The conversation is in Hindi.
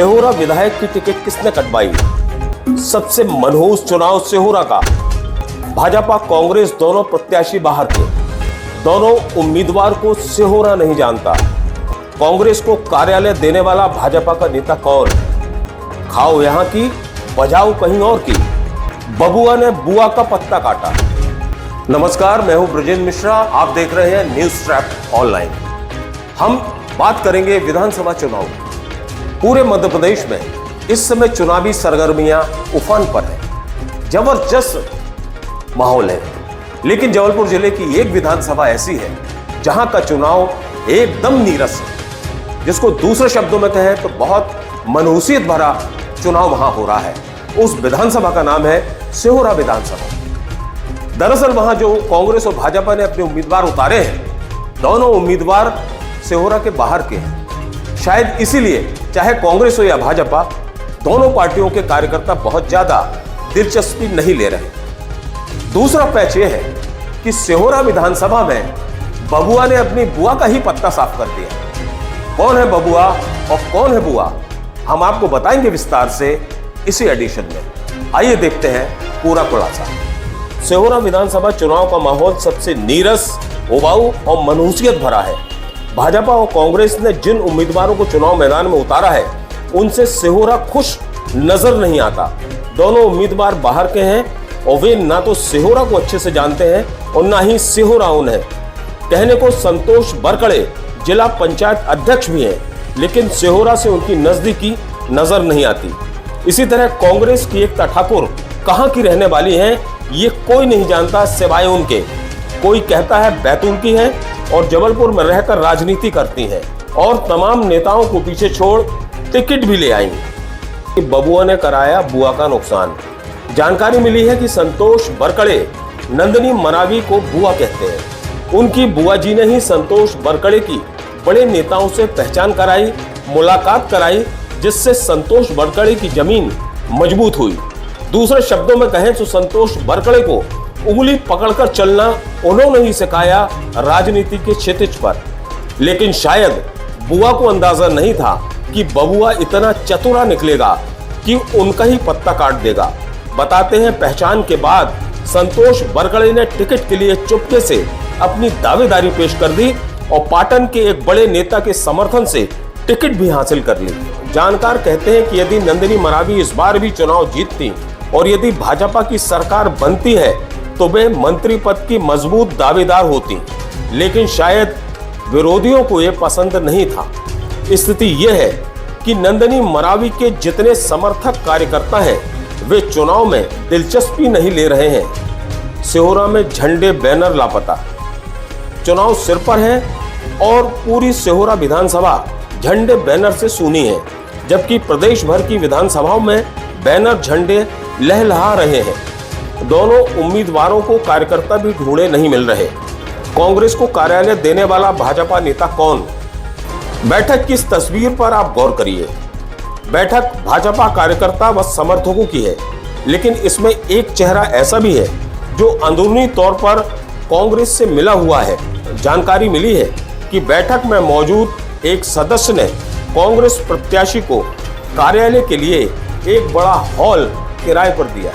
सिहोरा विधायक की टिकट किसने कटवाई? सबसे मनहूस चुनाव सिहोरा का। भाजपा कांग्रेस दोनों प्रत्याशी बाहर थे। दोनों उम्मीदवार को सिहोरा नहीं जानता। कांग्रेस को कार्यालय देने वाला भाजपा का नेता कौन? खाओ यहां की, बजाओ कहीं और की। बबुआ ने बुआ का पत्ता काटा। नमस्कार, मैं हूं ब्रजेंद्र मिश्रा। आप देख रहे हैं न्यूज ट्रैप ऑनलाइन। हम बात करेंगे विधानसभा चुनाव। पूरे मध्य प्रदेश में इस समय चुनावी सरगर्मियां उफान पर है। जबरदस्त माहौल है। लेकिन जबलपुर जिले की एक विधानसभा ऐसी है जहां का चुनाव एकदम नीरस है, जिसको दूसरे शब्दों में कहें तो बहुत मनहूसियत भरा चुनाव वहां हो रहा है। उस विधानसभा का नाम है सिहोरा विधानसभा। दरअसल वहां जो कांग्रेस और भाजपा ने अपने उम्मीदवार उतारे हैं, दोनों उम्मीदवार सिहोरा के बाहर के हैं। शायद इसीलिए चाहे कांग्रेस हो या भाजपा, दोनों पार्टियों के कार्यकर्ता बहुत ज्यादा दिलचस्पी नहीं ले रहे। दूसरा पैच यह है कि सिहोरा विधानसभा में बबुआ ने अपनी बुआ का ही पत्ता साफ कर दिया। कौन है बबुआ और कौन है बुआ, हम आपको बताएंगे विस्तार से इसी एडिशन में। आइए देखते हैं पूरा खुलासा। सिहोरा विधानसभा चुनाव का माहौल सबसे नीरस, उबाऊ और मनहूसियत भरा है। भाजपा और कांग्रेस ने जिन उम्मीदवारों को चुनाव मैदान में उतारा है, उनसे सिहोरा खुश नजर नहीं आता। दोनों उम्मीदवार बाहर के हैं और वे ना तो सिहोरा को अच्छे से जानते हैं और ना ही सिहोरा उन्हें। कहने को संतोष बरकड़े जिला पंचायत अध्यक्ष भी हैं, लेकिन सिहोरा से उनकी नजदीकी नजर नहीं आती। इसी तरह कांग्रेस की एकता ठाकुर कहां की रहने वाली हैं, ये कोई नहीं जानता सिवाय उनके। कोई कहता है बैतूल की है और जबलपुर में रहकर राजनीति करती हैं और तमाम नेताओं को पीछे छोड़ टिकट भी ले आई। बबुआ ने कराया बुआ का नुकसान। जानकारी मिली है कि संतोष बरकड़े नंदनी मरावी को बुआ कहते हैं। उनकी बुआ जी ने ही संतोष बरकड़े की बड़े नेताओं से पहचान कराई, मुलाकात कराई, जिससे संतोष बरकड़े की जमीन मजबूत हुई। दूसरे शब्दों में कहें तो संतोष बरकड़े को उंगली पकड़कर चलना उन्होंने ही सिखाया राजनीति के क्षितिज पर। लेकिन शायद बुआ को अंदाजा नहीं था कि बबुआ इतना चतुरा निकलेगा कि उनका ही पत्ता काट देगा। बताते हैं पहचान के बाद संतोष बरकड़े ने टिकट के लिए चुपके से अपनी दावेदारी पेश कर दी और पाटन के एक बड़े नेता के समर्थन से टिकट भी हासिल कर ली। जानकार कहते हैं कि यदि नंदिनी मरावी इस बार भी चुनाव जीतती और यदि भाजपा की सरकार बनती है तो वे मंत्री पद की मजबूत दावेदार होती। लेकिन शायद विरोधियों को यह पसंद नहीं था। स्थिति यह है कि नंदिनी मरावी के जितने समर्थक कार्यकर्ता हैं, वे चुनाव में दिलचस्पी नहीं ले रहे हैं। सिहोरा में झंडे बैनर लापता। चुनाव सिर पर है और पूरी सिहोरा विधानसभा झंडे बैनर से सूनी है, जबकि प्रदेश भर की विधानसभाओं में बैनर झंडे लहलहा रहे हैं। दोनों उम्मीदवारों को कार्यकर्ता भी ढूंढे नहीं मिल रहे। कांग्रेस को कार्यालय देने वाला भाजपा नेता कौन? बैठक की इस तस्वीर पर आप गौर करिए। बैठक भाजपा कार्यकर्ता व समर्थकों की है, लेकिन इसमें एक चेहरा ऐसा भी है जो अंदरूनी तौर पर कांग्रेस से मिला हुआ है। जानकारी मिली है कि बैठक में मौजूद एक सदस्य ने कांग्रेस प्रत्याशी को कार्यालय के लिए एक बड़ा हॉल किराए पर दिया।